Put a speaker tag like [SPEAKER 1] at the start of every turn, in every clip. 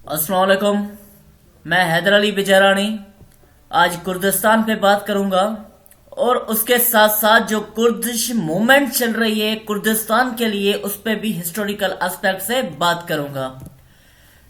[SPEAKER 1] अस्सलाम वालेकुम। मैं हैदर अली बिजरानी आज कुर्दिस्तान पे बात करूंगा और उसके साथ साथ जो कुर्दिश मूवमेंट चल रही है कुर्दिस्तान के लिए उस पे भी हिस्टोरिकल एस्पेक्ट से बात करूंगा।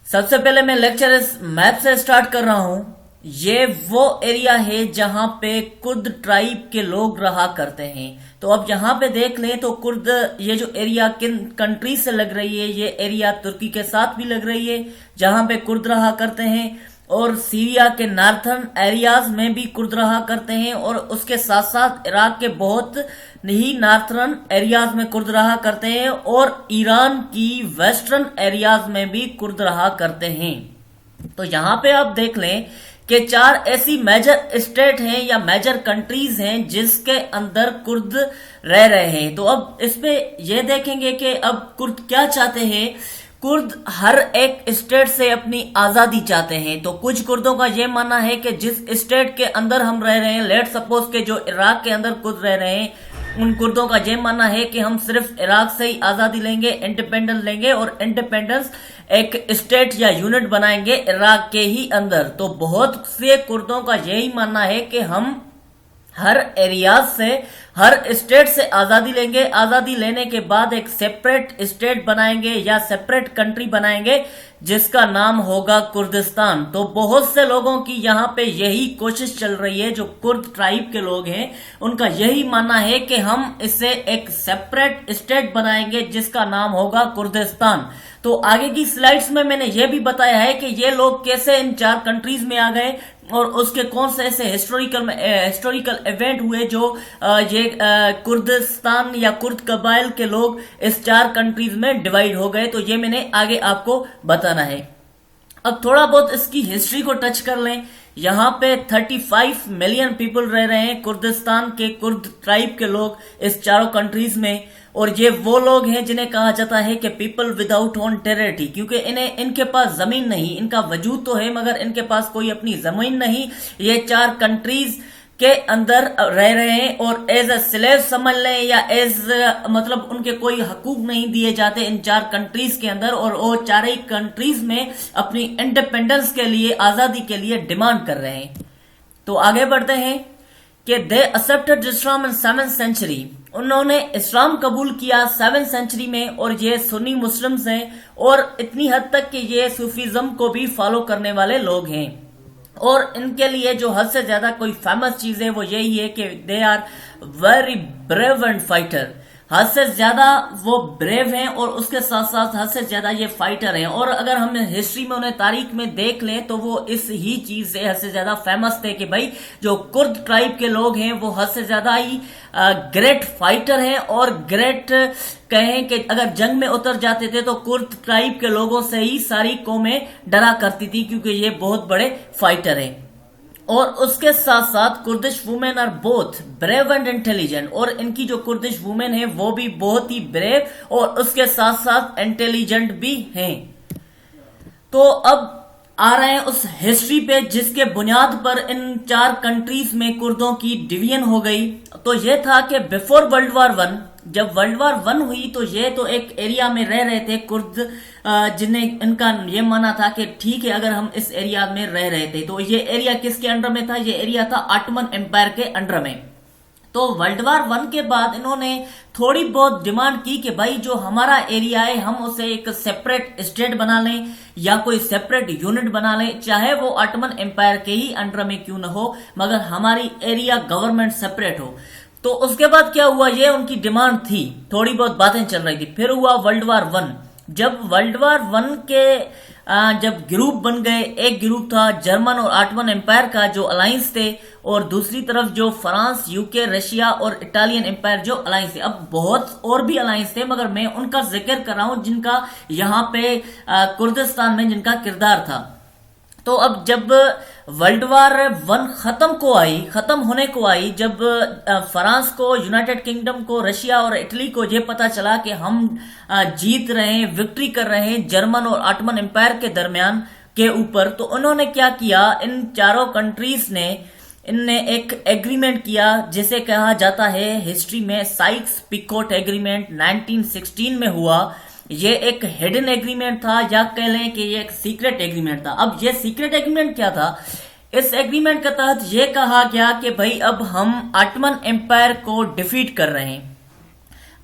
[SPEAKER 1] सबसे पहले मैं लेक्चर इस मैप से स्टार्ट कर रहा हूं। ये वो एरिया है जहां पे कुर्द ट्राइब के लोग रहा करते हैं। तो अब यहाँ पे देख लें तो कुर्द ये जो एरिया किन कंट्री से लग रही है, ये एरिया तुर्की के साथ भी लग रही है जहां पे कुर्द रहा करते हैं, और सीरिया के नॉर्थर्न एरियाज में भी कुर्द रहा करते हैं, और उसके साथ साथ इराक के बहुत ही नॉर्थर्न एरियाज में कुर्द रहा करते हैं, और ईरान की वेस्टर्न एरियाज में भी कुर्द रहा करते हैं। तो यहाँ पे आप देख लें कि 4 ऐसी मेजर स्टेट हैं या मेजर कंट्रीज हैं जिसके अंदर कुर्द रह रहे हैं। तो अब इस पे ये देखेंगे कि अब कुर्द क्या चाहते हैं। कुर्द हर एक स्टेट से अपनी आजादी चाहते हैं। तो कुछ कुर्दों का यह मानना है कि जिस स्टेट के अंदर हम रह रहे हैं, लेट सपोज के जो इराक के अंदर कुर्द रह रहे हैं, उन कुर्दों का यह मानना है कि हम सिर्फ इराक से ही आजादी लेंगे, इंडिपेंडेंस लेंगे, और इंडिपेंडेंस एक स्टेट या यूनिट बनाएंगे इराक के ही अंदर। तो बहुत से कुर्दों का यही मानना है कि हम हर एरियाज से, हर स्टेट से आजादी लेंगे, आजादी लेने के बाद एक सेपरेट स्टेट बनाएंगे या सेपरेट कंट्री बनाएंगे जिसका नाम होगा कुर्दिस्तान। तो बहुत से लोगों की यहाँ पे यही कोशिश चल रही है। जो कुर्द ट्राइब के लोग हैं उनका यही मानना है कि हम इसे एक सेपरेट स्टेट बनाएंगे जिसका नाम होगा कुर्दिस्तान। तो आगे की स्लाइड्स में मैंने यह भी बताया है कि ये लोग कैसे इन 4 कंट्रीज में आ गए और उसके कौन से ऐसे हिस्टोरिकल इवेंट हुए जो ये कुर्दिस्तान या कुर्द कबाइल के लोग इस 4 कंट्रीज में डिवाइड हो गए। तो ये मैंने आगे आपको बताना है। अब थोड़ा बहुत इसकी हिस्ट्री को टच कर लें। यहाँ पे 35 मिलियन पीपल रह रहे हैं कुर्दिस्तान के, कुर्द ट्राइब के लोग इस 4 कंट्रीज में। और ये वो लोग हैं जिन्हें कहा जाता है कि पीपल विदाउट ओन टेरिटरी, क्योंकि इनके पास जमीन नहीं, इनका वजूद तो है मगर इनके पास कोई अपनी जमीन नहीं। ये 4 कंट्रीज के अंदर रह रहे हैं और एज अ स्लेव समझ लें या एज मतलब उनके कोई हकूक नहीं दिए जाते इन 4 कंट्रीज के अंदर, और वो 4 ही कंट्रीज में अपनी इंडिपेंडेंस के लिए, आजादी के लिए डिमांड कर रहे हैं। तो आगे बढ़ते हैं कि they accepted Islam in 7th century. उन्होंने इस्लाम कबूल किया 7th सेंचुरी में, और ये सुन्नी मुस्लिम्स हैं और इतनी हद तक कि ये सूफीज्म को भी फॉलो करने वाले लोग हैं। और इनके लिए जो हद से ज्यादा कोई फेमस चीज है वो यही है कि they are very brave and fighter. हद से ज्यादा वो ब्रेव हैं और उसके साथ साथ हद से ज्यादा ये फाइटर हैं। और अगर हम हिस्ट्री में उन्हें तारीख में देख लें तो वो इस ही चीज से हद से ज्यादा फेमस थे कि भाई जो कुर्द ट्राइब के लोग हैं वो हद से ज्यादा ही ग्रेट फाइटर हैं, और ग्रेट कहें कि अगर जंग में उतर जाते थे तो कुर्द ट्राइब के लोगों से ही सारी कौमें डरा करती थी क्योंकि ये बहुत बड़े फाइटर हैं। और उसके साथ साथ Kurdish women are both brave and intelligent, और इनकी जो कुर्दिश वुमेन है वो भी बहुत ही ब्रेव और उसके साथ साथ इंटेलिजेंट भी हैं। तो अब आ रहे हैं उस हिस्ट्री पे जिसके बुनियाद पर इन 4 कंट्रीज में कुर्दों की डिवीजन हो गई। तो यह था कि बिफोर वर्ल्ड वॉर 1, जब वर्ल्ड वॉर 1 हुई तो ये तो एक एरिया में रह रहे थे कुर्द, जिन्हें इनका ये माना था कि ठीक है अगर हम इस एरिया में रह रहे थे। तो ये एरिया किसके अंडर में था? ये एरिया था ऑटोमन एम्पायर के अंडर में। तो वर्ल्ड वॉर 1 के बाद इन्होंने थोड़ी बहुत डिमांड की कि भाई जो हमारा एरिया है हम उसे एक सेपरेट स्टेट बना लें या कोई सेपरेट यूनिट बना लें, चाहे वो ऑटोमन एम्पायर के ही अंडर में क्यों न हो, मगर हमारी एरिया गवर्नमेंट सेपरेट हो। तो उसके बाद क्या हुआ, ये उनकी डिमांड थी, थोड़ी बहुत बातें चल रही थी। फिर हुआ वर्ल्ड वॉर 1। जब वर्ल्ड वॉर 1 के जब ग्रुप बन गए, एक ग्रुप था जर्मन और ऑटोमन एम्पायर का जो अलायंस थे, और दूसरी तरफ जो फ्रांस, यूके, रशिया और इटालियन एम्पायर जो अलायंस थे। अब बहुत और भी अलायंस थे मगर मैं उनका जिक्र कर रहा हूं जिनका यहाँ पे कुर्दिस्तान में जिनका किरदार था। तो अब जब वर्ल्ड वॉर 1 खत्म होने को आई, जब फ्रांस को, यूनाइटेड किंगडम को, रशिया और इटली को ये पता चला कि हम जीत रहे हैं, विक्ट्री कर रहे हैं जर्मन और ऑटोमन एम्पायर के दरमियान के ऊपर, तो उन्होंने क्या किया, इन 4 कंट्रीज ने इनने एक एग्रीमेंट किया जिसे कहा जाता है हिस्ट्री में साइक्स पिकोट एग्रीमेंट, 1916 में हुआ। ये एक हिडन एग्रीमेंट था, या कह लें कि ये एक सीक्रेट एग्रीमेंट था। अब ये सीक्रेट एग्रीमेंट क्या था? इस एग्रीमेंट के तहत ये कहा गया कि भाई अब हम ऑटोमन एम्पायर को डिफीट कर रहे हैं।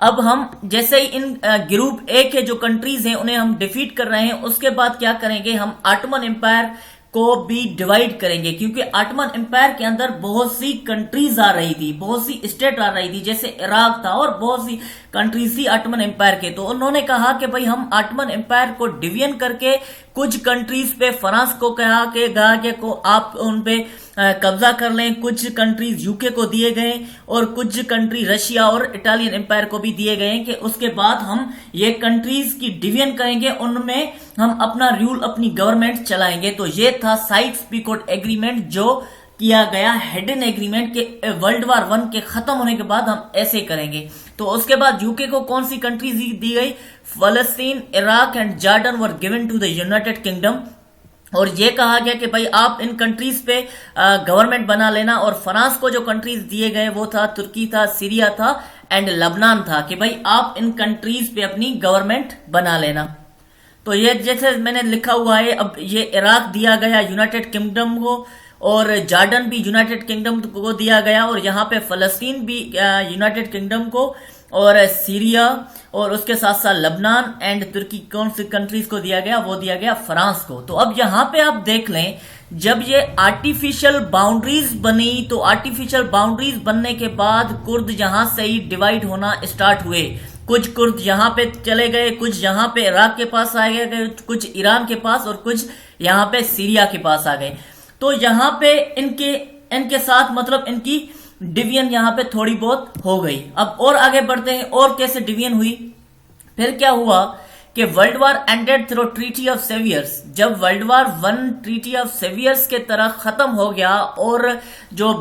[SPEAKER 1] अब हम जैसे ही इन ग्रुप ए के जो कंट्रीज हैं उन्हें हम डिफीट कर रहे हैं, उसके बाद क्या करेंगे, हम ऑटोमन एम्पायर को भी डिवाइड करेंगे, क्योंकि ऑटोमन एम्पायर के अंदर बहुत सी कंट्रीज आ रही थी, बहुत सी स्टेट आ रही थी, जैसे इराक था और बहुत सी कंट्रीज थी ऑटोमन एम्पायर के। तो उन्होंने कहा कि भाई हम ऑटोमन एम्पायर को डिवीजन करके कुछ कंट्रीज पे फ्रांस को कहा कि को आप उन पे कब्जा कर लें, कुछ कंट्रीज यूके को दिए गए और कुछ कंट्री रशिया और इटालियन एम्पायर को भी दिए गए कि उसके बाद हम ये कंट्रीज की डिवीजन करेंगे, उनमें हम अपना रूल, अपनी गवर्नमेंट चलाएंगे। तो ये था साइक्स-पिकोट एग्रीमेंट जो किया गया हिडन एग्रीमेंट के वर्ल्ड वार 1 के खत्म होने के बाद हम ऐसे करेंगे। तो उसके बाद यूके को कौन सी कंट्रीज दी गई? Palestine, Iraq and Jordan were given to the United Kingdom. और ये कहा गया कि भाई आप इन कंट्रीज पे गवर्नमेंट बना लेना। और फ्रांस को जो कंट्रीज दिए गए वो था तुर्की था, सीरिया था एंड लबनान था, कि भाई आप इन कंट्रीज पे अपनी गवर्नमेंट बना लेना। तो ये जैसे मैंने लिखा हुआ है, अब ये इराक दिया गया यूनाइटेड किंगडम को, और जॉर्डन भी यूनाइटेड किंगडम को दिया गया, और यहाँ पे फलस्तीन भी यूनाइटेड किंगडम को, और सीरिया और उसके साथ साथ लबनान एंड तुर्की कौन सी कंट्रीज को दिया गया? वो दिया गया फ्रांस को। तो अब यहाँ पे आप देख लें, जब ये आर्टिफिशियल बाउंड्रीज बनी, तो आर्टिफिशियल बाउंड्रीज बनने के बाद कुर्द यहां से ही डिवाइड होना स्टार्ट हुए। कुछ कुर्द यहाँ पे चले गए, कुछ यहाँ पे इराक के पास आ गए, कुछ ईरान के पास, और कुछ यहाँ पे सीरिया के पास आ गए। तो यहाँ पे इनके साथ मतलब इनकी डिवीजन यहाँ पे थोड़ी बहुत हो गई। अब और आगे बढ़ते हैं, और कैसे डिवीजन हुई। फिर क्या हुआ कि world war ended through treaty of Sevres. जब world war 1 treaty of Sevres के तरह खत्म हो गया, और जो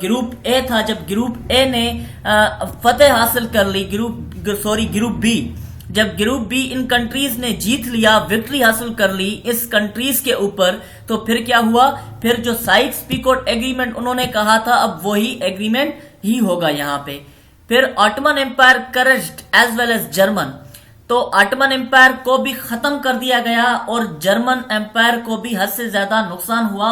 [SPEAKER 1] ग्रुप ए था, जब ग्रुप ए ने फतेह हासिल कर ली, ग्रुप बी, जब ग्रुप बी इन कंट्रीज ने जीत लिया, विक्ट्री हासिल कर ली इस कंट्रीज के ऊपर, तो फिर क्या हुआ? फिर जो साइक्स-पिकोट एग्रीमेंट उन्होंने कहा था, अब वही एग्रीमेंट ही होगा यहाँ पे। फिर Ottoman Empire crushed as well as German. तो ऑटोमन एम्पायर को भी खत्म कर दिया गया, और जर्मन एम्पायर को भी हद से ज्यादा नुकसान हुआ,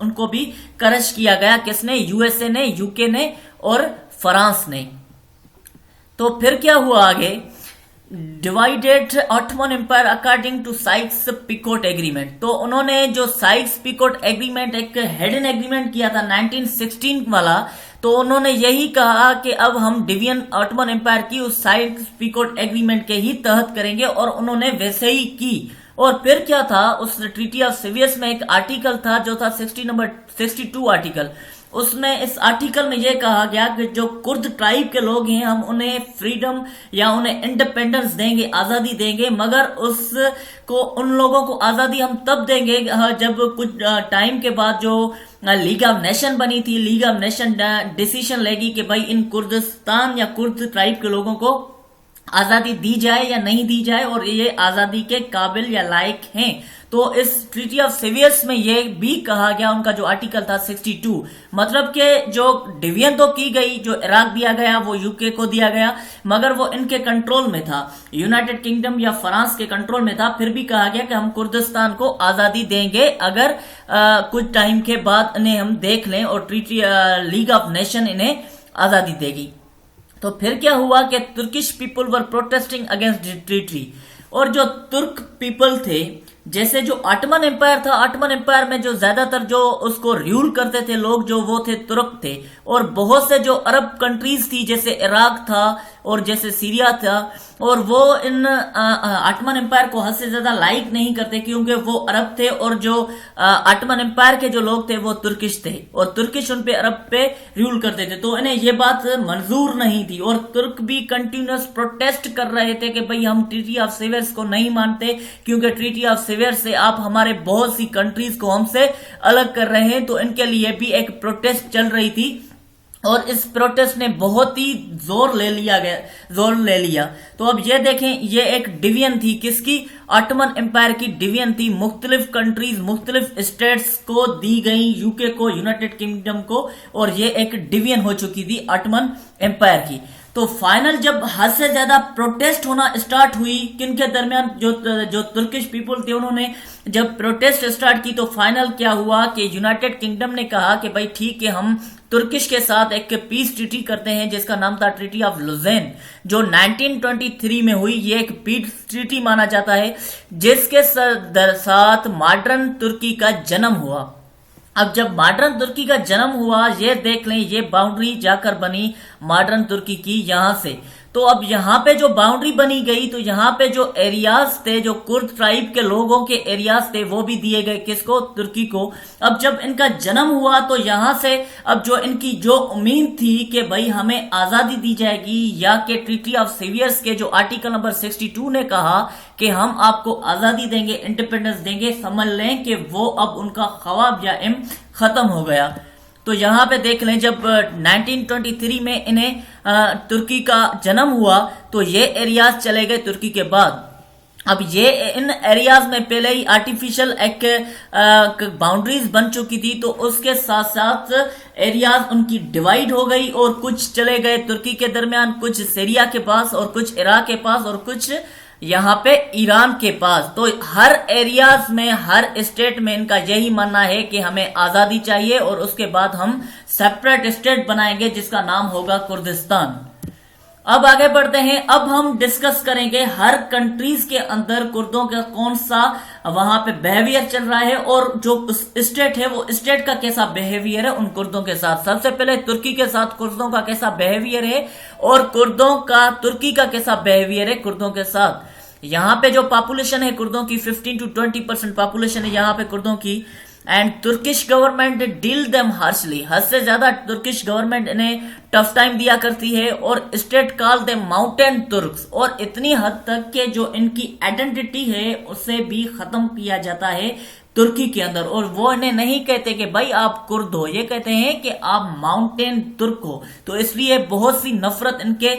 [SPEAKER 1] उनको भी करज किया गया। किसने? यूएसए ने, यूके ने और फ्रांस ने। तो फिर क्या हुआ आगे? Divided Ottoman Empire according to Sykes Picot agreement. तो उन्होंने जो साइक्स-पिकोट एग्रीमेंट एक हिडन एग्रीमेंट किया था 1916 वाला, तो उन्होंने यही कहा कि अब हम डिवीजन ऑटोमन एम्पायर की उस साइक्स-पिकोट एग्रीमेंट के ही तहत करेंगे, और उन्होंने वैसे ही की। और फिर क्या था? उस ट्रीटी ऑफ सेवियर्स में एक आर्टिकल था जो था 62 आर्टिकल। उसमें इस आर्टिकल में यह कहा गया कि जो कुर्द ट्राइब के लोग हैं, हम उन्हें फ्रीडम या उन्हें इंडिपेंडेंस देंगे, आजादी देंगे, मगर उसको उन लोगों को आजादी हम तब देंगे जब कुछ टाइम के बाद जो लीग ऑफ नेशन बनी थी, लीग ऑफ नेशन डिसीजन लेगी कि भाई इन कुर्दिस्तान या कुर्द ट्राइब के लोगों को आजादी दी जाए या नहीं दी जाए, और ये आजादी के काबिल या लायक हैं। तो इस ट्रीटी ऑफ सेवियर्स में ये भी कहा गया, उनका जो आर्टिकल था 62, मतलब कि जो डिवीजन तो की गई, जो इराक दिया गया वो यूके को दिया गया, मगर वो इनके कंट्रोल में था, यूनाइटेड किंगडम या फ्रांस के कंट्रोल में था। फिर भी कहा गया कि हम कुर्दिस्तान को आजादी देंगे अगर कुछ टाइम के बाद इन्हें हम देख लें, और ट्रीटी लीग ऑफ नेशन इन्हें आजादी देगी। तो फिर क्या हुआ कि Turkish people were protesting against treaty, और जो तुर्क पीपल थे, जैसे जो ऑटोमन एम्पायर था, ऑटोमन एम्पायर में जो ज्यादातर जो उसको रूल करते थे लोग, जो वो थे तुर्क थे, और बहुत से जो अरब कंट्रीज थी, जैसे इराक था और जैसे सीरिया था, और वो इन ऑटोमन एम्पायर को हद से ज्यादा लाइक नहीं करते, क्योंकि वो अरब थे, और जो ऑटोमन एम्पायर के जो लोग थे वो तुर्किश थे, और तुर्किश उन पे अरब पे रूल करते थे। तो इन्हें ये बात मंजूर नहीं थी, और तुर्क भी कंटिन्यूस प्रोटेस्ट कर रहे थे कि भाई हम ट्रीटी ऑफ सेवियर्स को नहीं मानते, क्योंकि ट्रीटी ऑफ सेवियर्स से आप हमारे बहुत सी कंट्रीज को हमसे अलग कर रहे हैं। तो इनके लिए भी एक प्रोटेस्ट चल रही थी, और इस प्रोटेस्ट ने बहुत ही जोर ले लिया। तो अब ये देखें, ये एक डिवीजन थी, किसकी? ऑटोमन एम्पायर की डिवीजन थी। मुख्तलिफ कंट्रीज, मुख्तलिफ स्टेट्स को दी गई, यूके को, यूनाइटेड किंगडम को, और ये एक डिवीजन हो चुकी थी ऑटोमन एम्पायर की। तो फाइनल जब हद से ज्यादा प्रोटेस्ट होना स्टार्ट हुई किनके दरमियान, जो तुर्किश पीपल थे उन्होंने जब प्रोटेस्ट स्टार्ट की, तो फाइनल क्या हुआ कि यूनाइटेड किंगडम ने कहा कि भाई ठीक है, हम तुर्किश के साथ एक पीस ट्रीटी करते हैं जिसका नाम था ट्रीटी ऑफ लुज़ेन, जो 1923 में हुई। ये एक पीस ट्रीटी माना जाता है जिसके साथ मॉडर्न तुर्की का जन्म हुआ। अब जब मॉडर्न तुर्की का जन्म हुआ, ये देख लें, ये बाउंड्री जाकर बनी मॉडर्न तुर्की की यहां से। तो अब यहाँ पे जो बाउंड्री बनी गई, तो यहाँ पे जो एरियाज थे, जो कुर्द ट्राइब के लोगों के एरियाज थे, वो भी दिए गए किसको, तुर्की को। अब जब इनका जन्म हुआ तो यहाँ से अब जो इनकी जो उम्मीद थी कि भाई हमें आजादी दी जाएगी, या कि ट्रीटी ऑफ सेवियर्स के जो आर्टिकल नंबर 62 ने कहा कि हम आपको आजादी देंगे, इंडिपेंडेंस देंगे, समझ लें कि वो अब उनका ख्वाब या इम खत्म हो गया। तो यहाँ पे देख लें, जब 1923 में इन्हें तुर्की का जन्म हुआ तो ये एरियाज चले गए तुर्की के बाद। अब ये इन एरियाज में पहले ही आर्टिफिशियल एक बाउंड्रीज बन चुकी थी, तो उसके साथ साथ एरियाज उनकी डिवाइड हो गई और कुछ चले गए तुर्की के दरमियान, कुछ सीरिया के पास और कुछ इराक के पास और कुछ यहाँ पे ईरान के पास। तो हर एरियाज में, हर स्टेट में इनका यही मानना है कि हमें आजादी चाहिए और उसके बाद हम सेपरेट स्टेट बनाएंगे जिसका नाम होगा कुर्दिस्तान। अब आगे बढ़ते हैं। अब हम डिस्कस करेंगे हर कंट्रीज के अंदर कुर्दों का कौन सा वहां पे बिहेवियर चल रहा है और जो स्टेट है वो स्टेट का कैसा बिहेवियर है उन कुर्दों के साथ। सबसे पहले तुर्की के साथ कुर्दों का कैसा बिहेवियर है और कुर्दों का तुर्की का कैसा बिहेवियर है कुर्दों के साथ। यहाँ पे जो पॉपुलेशन है कुर्दों की 15 to 20% पॉपुलेशन है यहाँ पे कुर्दों की। And Turkish government deal them harshly, हद से ज्यादा तुर्किश गवर्नमेंट इन्हें टफ टाइम दिया करती है और state call them mountain Turks, और इतनी हद तक के जो इनकी आइडेंटिटी है उसे भी खत्म किया जाता है तुर्की के अंदर। और वो इन्हें नहीं कहते कि भाई आप कुर्द हो, ये कहते हैं कि आप माउंटेन तुर्क हो। तो इसलिए बहुत सी नफरत इनके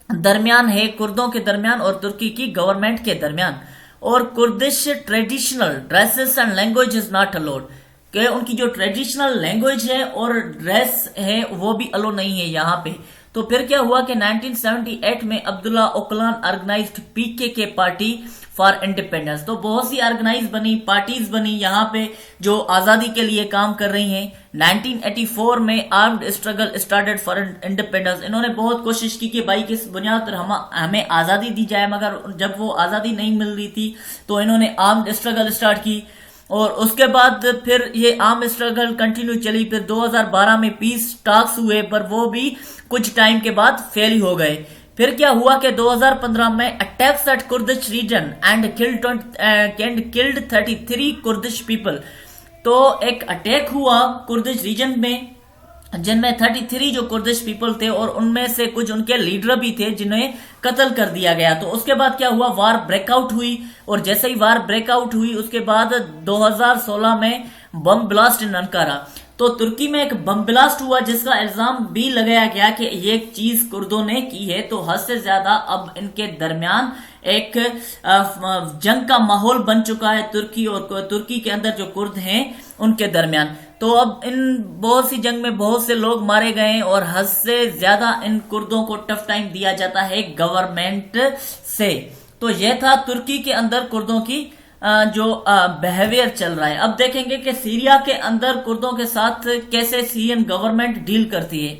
[SPEAKER 1] दरमियान है, कुर्दों के दरमियान और तुर्की की गवर्नमेंट के दरमियान। और Kurdish traditional dresses and language is not allowed, कि उनकी जो ट्रेडिशनल लैंग्वेज है और ड्रेस है वो भी अलो नहीं है यहाँ पे। तो फिर क्या हुआ कि 1978 में अब्दुल्ला ओकलान ऑर्गेनाइज्ड पीके के पार्टी फॉर इंडिपेंडेंस। तो बहुत सी ऑर्गेनाइज बनी, पार्टीज बनी यहाँ पे जो आजादी के लिए काम कर रही हैं। 1984 में armed struggle started for independence. इन्होंने बहुत कोशिश की कि भाई किस बुनियाद पर हमें आजादी दी जाए, मगर जब वो आजादी नहीं मिल रही थी तो इन्होंने आर्म्ड स्ट्रगल स्टार्ट की। और उसके बाद फिर ये आर्म स्ट्रगल कंटिन्यू चली। फिर 2012 में पीस टॉक्स हुए, पर वो भी कुछ टाइम के बाद फेल हो गए। फिर क्या हुआ कि 2015 में attacks at Kurdish region and killed 33 Kurdish people. तो एक अटैक हुआ कुर्दिश रीजन में जिनमें 33 जो कुर्दिश पीपल थे और उनमें से कुछ उनके लीडर भी थे जिन्हें कत्ल कर दिया गया। तो उसके बाद क्या हुआ, वार ब्रेकआउट हुई। और जैसे ही वार ब्रेकआउट हुई उसके बाद 2016 में बम ब्लास्ट इन अंकारा। तो तुर्की में एक बम ब्लास्ट हुआ जिसका इल्जाम भी लगाया गया कि ये चीज कुर्दों ने की है। तो हद से ज्यादा अब इनके दरमियान एक जंग का माहौल बन चुका है तुर्की और तुर्की के अंदर जो कुर्द हैं उनके दरमियान। तो अब इन बहुत सी जंग में बहुत से लोग मारे गए और हद से ज्यादा इन कुर्दों को टफ टाइम दिया जाता है गवर्नमेंट से। तो यह था तुर्की के अंदर कुर्दों की जो बिहेवियर चल रहा है। अब देखेंगे कि सीरिया के अंदर कुर्दों के साथ कैसे सीरियन गवर्नमेंट डील करती है।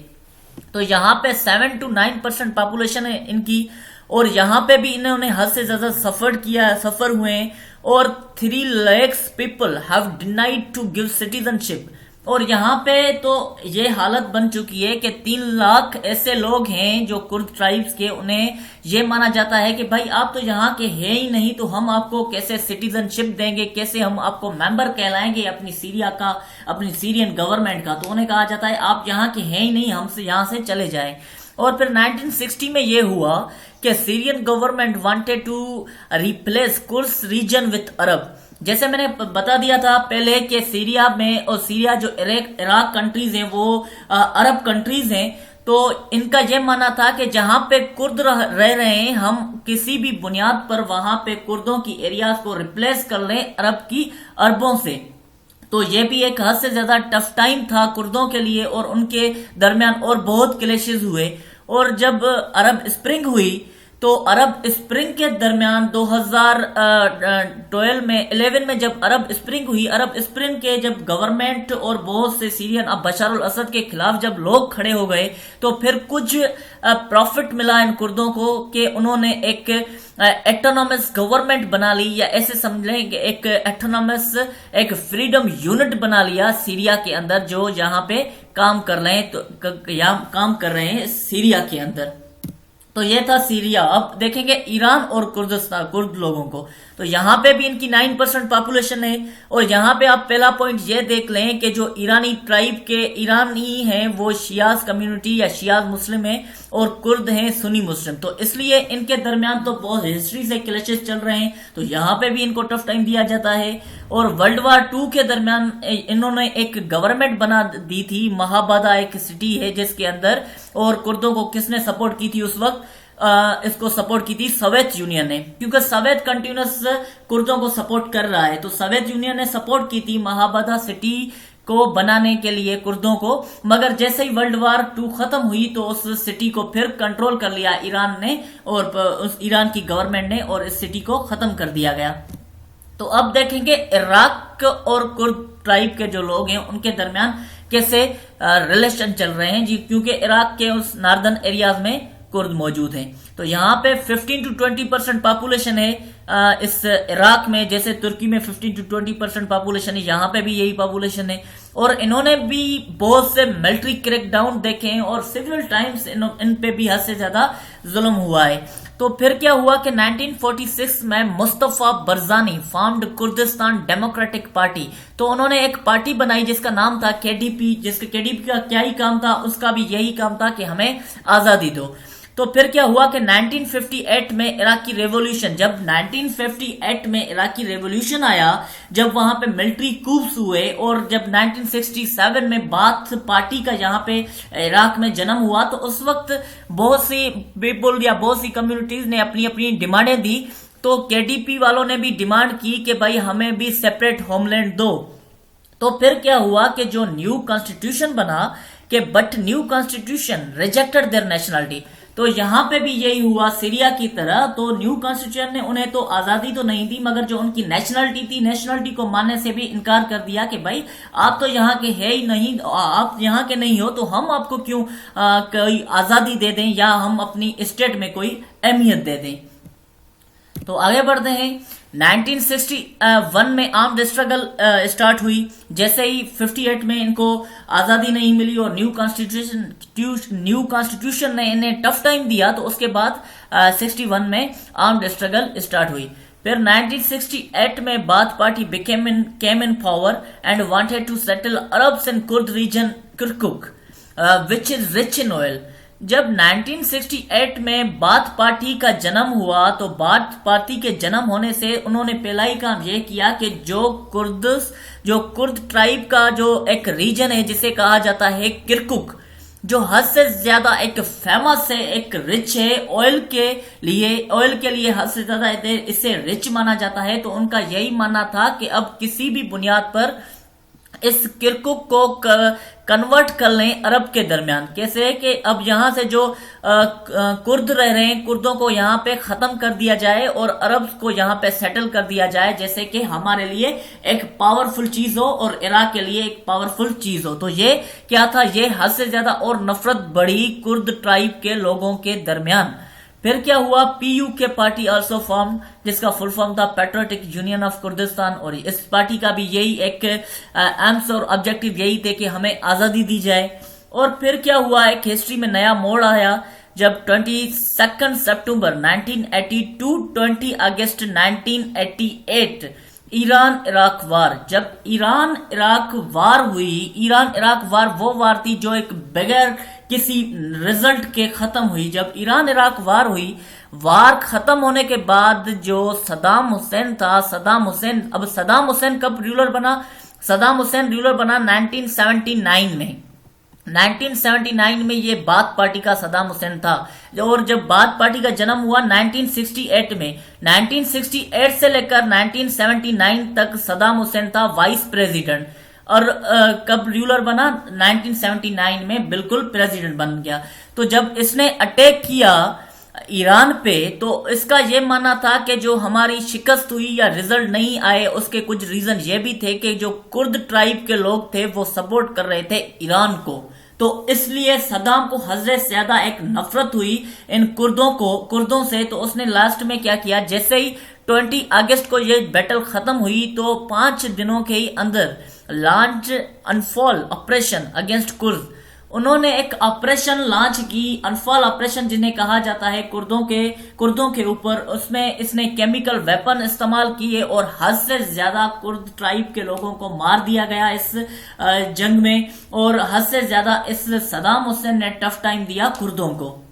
[SPEAKER 1] तो यहाँ पे 7 to 9% पॉपुलेशन है इनकी, और यहाँ पे भी इन्होंने हद से ज्यादा सफर हुए हैं। और 3 lakh people have denied to give citizenship. और यहाँ पे तो ये हालत बन चुकी है कि 3 लाख ऐसे लोग हैं जो कुर्द ट्राइब्स के, उन्हें ये माना जाता है कि भाई आप तो यहाँ के हैं ही नहीं, तो हम आपको कैसे सिटीजनशिप देंगे, कैसे हम आपको मेंबर कहलाएंगे अपनी सीरियन गवर्नमेंट का। तो उन्हें कहा जाता है आप यहाँ के हैं ही नहीं, हमसे यहाँ से चले जाएं। और फिर 1960 में ये हुआ कि Syrian government wanted to replace Kurds region with Arab. जैसे मैंने बता दिया था पहले कि सीरिया में, और सीरिया जो इराक कंट्रीज हैं वो अरब कंट्रीज हैं। तो इनका यह मानना था कि जहां पे कुर्द रह रहे हैं, हम किसी भी बुनियाद पर वहां पे कुर्दों की एरियाज को रिप्लेस कर लें अरबों से। तो ये भी एक हद से ज्यादा टफ टाइम था कुर्दों के लिए और उनके दरमियान, और बहुत क्लेशेस हुए। और जब अरब स्प्रिंग हुई तो अरब स्प्रिंग के दरमियान 2012 में 11 में जब अरब स्प्रिंग हुई, अरब स्प्रिंग के जब गवर्नमेंट और बहुत से सीरियन अब बशर अल असद के खिलाफ जब लोग खड़े हो गए तो फिर कुछ प्रॉफिट मिला इन कुर्दों को कि उन्होंने एक एटोनॉमस गवर्नमेंट बना ली, या ऐसे समझ लें कि एक एटोनॉमस एक फ्रीडम यूनिट बना लिया सीरिया के अंदर, जो यहाँ पे काम कर रहे हैं, तो काम कर रहे हैं सीरिया के अंदर। तो ये था सीरिया। अब देखेंगे ईरान और कुर्दिस्तान, कुर्द लोगों को, तो यहाँ पे भी इनकी 9% पॉपुलेशन है। और यहाँ पे आप पहला पॉइंट ये देख लें कि जो ईरानी ट्राइब के ईरानी हैं वो शियाज कम्युनिटी या शियाज मुस्लिम है और कुर्द हैं सुन्नी मुस्लिम, तो इसलिए इनके दरमियान तो बहुत हिस्ट्री से क्लैशेस चल रहे हैं, तो यहाँ पे भी इनको टफ टाइम दिया जाता है। और वर्ल्ड वार 2 के दरमियान इन्होंने एक गवर्नमेंट बना दी थी, महाबादा एक सिटी है जिसके अंदर, और कुर्दों को किसने सपोर्ट की थी उस वक्त? इसको सपोर्ट की थी सोवियत यूनियन ने, क्योंकि सोवियत कंटिन्यूस कुर्दों को सपोर्ट कर रहा है, तो सोवियत यूनियन ने सपोर्ट की थी महाबादा सिटी को बनाने के लिए कुर्दों को। मगर जैसे ही वर्ल्ड वार 2 खत्म हुई तो उस सिटी को फिर कंट्रोल कर लिया ईरान ने और उस ईरान की गवर्नमेंट ने, और इस सिटी को खत्म कर दिया गया। तो अब देखेंगे इराक और कुर्द ट्राइब के जो लोग हैं उनके दरमियान कैसे रिलेशन चल रहे हैं जी, क्योंकि इराक के उस नॉर्दर्न एरियाज में कुर्द मौजूद हैं। तो यहाँ पे 15 to 20% पॉपुलेशन है इस इराक में, जैसे तुर्की में 15 to 20% पॉपुलेशन है, यहाँ पे भी यही पॉपुलेशन है। और इन्होंने भी बहुत से मिलिट्री क्रैकडाउन देखे हैं और सिविल टाइम्स इन पे भी हद से ज्यादा जुल्म हुआ है। तो फिर क्या हुआ कि 1946 में Mustafa Barzani formed Kurdistan Democratic Party, तो उन्होंने एक पार्टी बनाई जिसका नाम था केडीपी, जिसके केडीपी का क्या ही काम था, उसका भी यही काम था कि हमें आजादी दो। तो फिर क्या हुआ कि 1958 में इराकी रेवोल्यूशन, जब 1958 में इराकी रेवोल्यूशन आया, जब वहां पे मिलिट्री कूप्स हुए, और जब 1967 में बाथ पार्टी का यहाँ पे इराक में जन्म हुआ, तो उस वक्त बहुत सी पीपल या बहुत सी कम्युनिटीज ने अपनी अपनी डिमांडें दी। तो केडीपी वालों ने भी डिमांड की कि भाई हमें भी सेपरेट होमलैंड दो। तो फिर क्या हुआ कि जो न्यू कॉन्स्टिट्यूशन बना कि but new constitution rejected their nationality, तो यहां पे भी यही हुआ सीरिया की तरह। तो न्यू कॉन्स्टिट्यूशन ने उन्हें तो आजादी तो नहीं दी, मगर जो उनकी नेशनलिटी थी, नेशनलिटी को मानने से भी इनकार कर दिया कि भाई आप तो यहाँ के है ही नहीं, आप यहाँ के नहीं हो, तो हम आपको क्यों कोई आजादी दे दें या हम अपनी स्टेट में कोई अहमियत दे दें। तो आगे बढ़ते हैं। 1961 में आर्म्ड स्ट्रगल स्टार्ट हुई, जैसे ही 58 में इनको आजादी नहीं मिली और न्यू कॉन्स्टिट्यूशन ने इन्हें टफ टाइम दिया, तो उसके बाद 61 में आर्म्ड स्ट्रगल स्टार्ट हुई। फिर 1968 में Baath party came in power and wanted to settle Arabs in Kurd region Kirkuk which is rich in oil. जब 1968 में बाथ पार्टी का जन्म हुआ, तो बाथ पार्टी के जन्म होने से उन्होंने पहला ही काम यह किया कि जो कुर्द ट्राइब का जो एक रीजन है जिसे कहा जाता है किरकुक, जो हद से ज्यादा एक फेमस है, एक रिच है ऑयल के लिए हद से ज्यादा इसे रिच माना जाता है। तो उनका यही मानना था कि अब किसी भी बुनियाद पर इस किरकुक को कन्वर्ट कर लें अरब के दरमियान। कैसे कि अब यहां से जो कुर्द रह रहे हैं, कुर्दों को यहां पे खत्म कर दिया जाए और अरब को यहां पे सेटल कर दिया जाए, जैसे कि हमारे लिए एक पावरफुल चीज हो और इराक के लिए एक पावरफुल चीज हो। तो ये क्या था, ये हद से ज्यादा और नफरत बढ़ी कुर्द ट्राइब के लोगों के दरमियान। फिर क्या हुआ, PUK पार्टी आल्सो फॉर्म, जिसका फुल फॉर्म था पैट्रियोटिक यूनियन ऑफ कुर्दिस्तान, और इस पार्टी का भी यही एक एम्स और ऑब्जेक्टिव यही थे कि हमें आजादी दी जाए। और फिर क्या हुआ, एक हिस्ट्री में नया मोड़ आया जब 22 सितंबर 1982 20 अगस्त 1988 ईरान इराक वार। जब ईरान इराक वार हुई, ईरान इराक वार वो वार थी जो एक बगैर किसी रिजल्ट के खत्म हुई। जब ईरान इराक वार हुई, वार खत्म होने के बाद जो सदाम हुसैन था, सदाम हुसैन कब रूलर बना? सदाम हुसैन रूलर बना 1979 में। 1979 में ये बाथ पार्टी का सदाम हुसैन था। और जब बाथ पार्टी का जन्म हुआ 1968 में, 1968 से लेकर 1979 तक सदाम हुसैन था वाइस प्रेसिडेंट। और कब रूलर बना? 1979 में बिल्कुल प्रेसिडेंट बन गया। तो जब इसने अटैक किया ईरान पे, तो इसका ये मानना था कि जो हमारी शिकस्त हुई या रिजल्ट नहीं आए, उसके कुछ रीजन ये भी थे कि जो कुर्द ट्राइब के लोग थे वो सपोर्ट कर रहे थे ईरान को। तो इसलिए सद्दाम को हद से ज्यादा एक नफरत हुई इन कुर्दों से। तो उसने लास्ट में क्या किया, जैसे ही 20 अगस्त को ये बैटल खत्म हुई तो 5 दिनों के ही अंदर लॉन्च अनफॉल ऑपरेशन अगेंस्ट कुर्द। उन्होंने एक ऑपरेशन लॉन्च की, अनफॉल ऑपरेशन जिन्हें कहा जाता है, कुर्दों के ऊपर। उसमें इसने केमिकल वेपन इस्तेमाल किए और हद से ज्यादा कुर्द ट्राइब के लोगों को मार दिया गया इस जंग में। और हद से ज्यादा इस सद्दाम हुसैन ने टफ टाइम दिया कुर्दों को।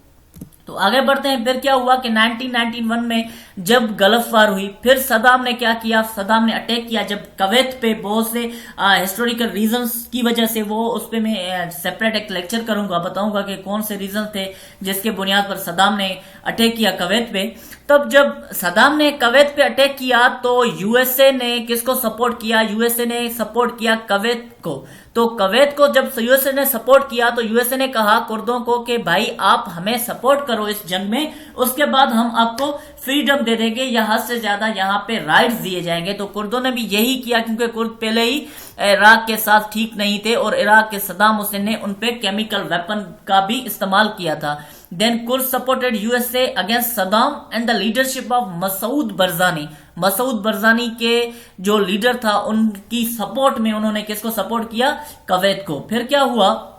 [SPEAKER 1] तो आगे बढ़ते हैं। फिर क्या हुआ कि 1991 में जब गल्फ वार हुई, फिर सद्दाम ने क्या किया, सद्दाम ने अटैक किया जब कवैत पे, बहुत से हिस्टोरिकल रीजंस की वजह से। वो उस पे मैं सेपरेट एक लेक्चर करूंगा, बताऊंगा कि कौन से रीजन थे जिसके बुनियाद पर सद्दाम ने अटैक किया कवैत पे। तब जब सद्दाम ने कवैत पे अटैक किया तो यूएसए ने किसको सपोर्ट किया? यूएसए ने सपोर्ट किया कवैत को। तो कवैत को जब यूएसए ने सपोर्ट किया तो यूएसए ने कहा कुर्दों को कि भाई आप हमें सपोर्ट करो इस जंग में, उसके बाद हम आपको फ्रीडम दे देंगे या हद से ज्यादा यहाँ पे राइट्स दिए जाएंगे। तो कुर्दों ने भी यही किया, क्योंकि कुर्द पहले ही इराक के साथ ठीक नहीं थे और इराक के सद्दाम हुसैन ने उनपे केमिकल वेपन का भी इस्तेमाल किया था। Then Kurd supported USA against Saddam and the leadership of Masoud Barzani. Masoud Barzani के जो लीडर था उनकी सपोर्ट में उन्होंने किसको सपोर्ट किया? कवैत को। फिर क्या हुआ,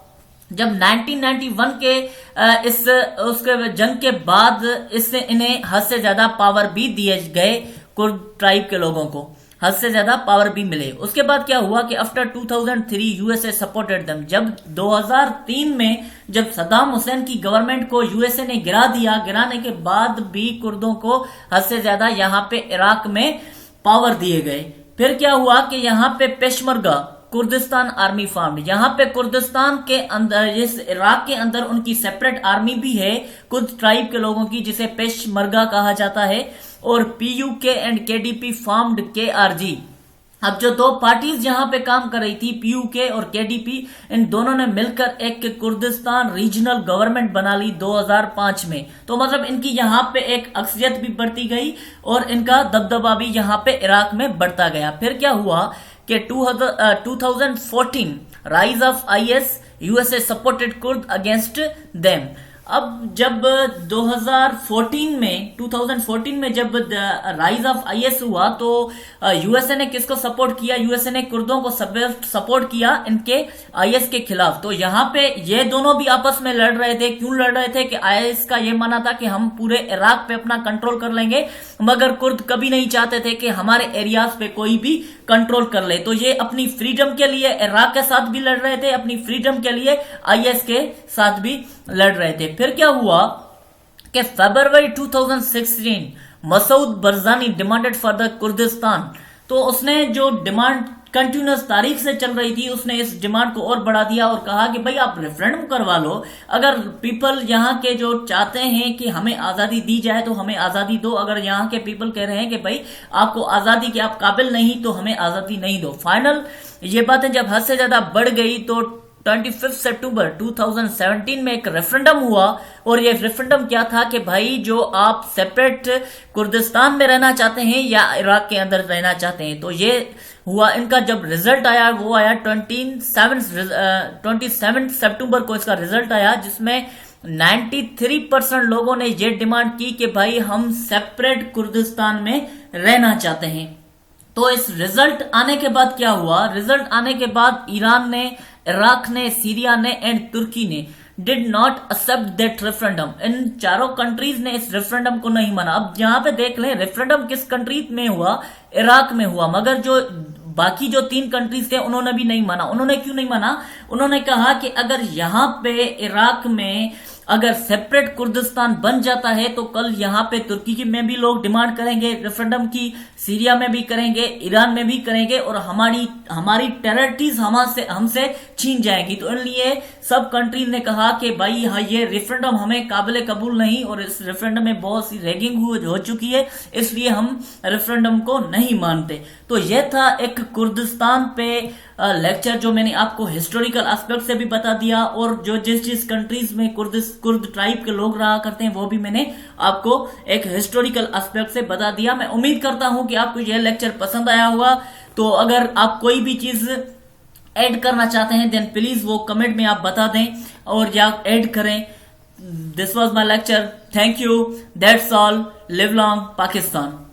[SPEAKER 1] जब 1991 के उसके जंग के बाद इससे इन्हें हद से ज्यादा पावर भी दिए गए, कुर्द ट्राइब के लोगों को हद से ज्यादा पावर भी मिले। उसके बाद क्या हुआ कि आफ्टर 2003 यूएसए सपोर्टेड देम। जब 2003 में जब सद्दाम हुसैन की गवर्नमेंट को यूएसए ने गिरा दिया, गिराने के बाद भी कुर्दों को हद से ज्यादा यहाँ पे इराक में पावर दिए गए। फिर क्या हुआ कि यहाँ पे पेशमर्गा कुर्दिस्तान आर्मी फॉर्म्ड। यहाँ पे कुर्दिस्तान के अंदर, इस इराक के अंदर उनकी सेपरेट आर्मी भी है कुर्द ट्राइब के लोगों की, जिसे पेशमर्गा कहा जाता है। और PUK and KDP formed KRG. अब जो दो पार्टीज यहाँ पे काम कर रही थी, पीयूके और केडीपी, इन दोनों ने मिलकर एक कुर्दिस्तान रीजनल गवर्नमेंट बना ली 2005 में। तो मतलब इनकी यहाँ पे एक अक्सरियत भी बढ़ती गई और इनका दबदबा भी यहाँ पे इराक में बढ़ता गया। फिर क्या हुआ कि 2014 rise of IS, USA supported Kurd against them. अब जब 2014 में जब राइज ऑफ आईएस हुआ तो यूएसए ने किसको सपोर्ट किया? यूएसए ने कुर्दों को सपोर्ट किया इनके आईएस के खिलाफ। तो यहाँ पे ये दोनों भी आपस में लड़ रहे थे। क्यों लड़ रहे थे कि आईएस का ये मानना था कि हम पूरे इराक पे अपना कंट्रोल कर लेंगे, मगर कुर्द कभी नहीं चाहते थे कि हमारे एरियाज पे कोई भी कंट्रोल कर ले। तो ये अपनी फ्रीडम के लिए इराक के साथ भी लड़ रहे थे, अपनी फ्रीडम के लिए आईएस के साथ भी लड़ रहे थे। फिर क्या हुआ कि फरवरी 2016 Masoud Barzani demanded for the Kurdistan. तो उसने जो डिमांड कंटिन्यूस तारीख से चल रही थी, उसने इस डिमांड को और बढ़ा दिया और कहा कि भाई आप रेफरेंडम करवा लो। अगर पीपल यहाँ के जो चाहते हैं कि हमें आजादी दी जाए तो हमें आजादी दो। अगर यहाँ के पीपल कह रहे हैं कि भाई आपको आजादी के आप काबिल नहीं, तो हमें आजादी नहीं दो। फाइनल ये बातें जब हद से ज्यादा बढ़ गई तो 25 सितंबर 2017 में एक रेफरेंडम हुआ। और ये रेफरेंडम क्या था कि भाई जो आप सेपरेट कुर्दिस्तान में रहना चाहते हैं या इराक के अंदर रहना चाहते हैं। तो ये हुआ। इनका जब रिजल्ट आया वो आया 27 सितंबर को इसका रिजल्ट आया, जिसमें 93% लोगों ने ये डिमांड की कि भाई हम सेपरेट कुर्दिस्तान में रहना चाहते हैं। तो इस रिजल्ट आने के बाद क्या हुआ? रिजल्ट आने के बाद ईरान ने, इराक ने, सीरिया ने एंड तुर्की ने did not accept that referendum. इन चारों कंट्रीज ने इस रेफरेंडम को नहीं माना। अब यहाँ पे देख लें रेफरेंडम किस कंट्री में हुआ? इराक में हुआ। मगर जो बाकी जो 3 कंट्रीज थे उन्होंने भी नहीं माना। उन्होंने क्यों नहीं माना? उन्होंने कहा कि अगर यहाँ पे इराक में अगर सेपरेट कुर्दिस्तान बन जाता है तो कल यहाँ पे तुर्की में भी लोग डिमांड करेंगे रेफरेंडम की, सीरिया में भी करेंगे, ईरान में भी करेंगे और हमारी टेरिटरीज हमसे छीन जाएगी। तो इसलिए सब कंट्रीज ने कहा कि भाई हाँ ये रेफरेंडम हमें काबिल कबूल नहीं और इस रेफरेंडम में बहुत सी रैगिंग हो चुकी है, इसलिए हम रेफरेंडम को नहीं मानते। तो यह था एक कुर्दिस्तान पे लेक्चर जो मैंने आपको हिस्टोरिकल एस्पेक्ट से भी बता दिया और जो जिस कंट्रीज में कुर्द ट्राइब के लोग रहा करते हैं वो भी मैंने आपको एक हिस्टोरिकल एस्पेक्ट से बता दिया। मैं उम्मीद करता हूं कि आपको यह लेक्चर पसंद आया होगा। तो अगर आप कोई भी चीज ऐड करना चाहते हैं देन प्लीज वो कमेंट में आप बता दें और या ऐड करें। This was my lecture, thank you, that's all, live long Pakistan.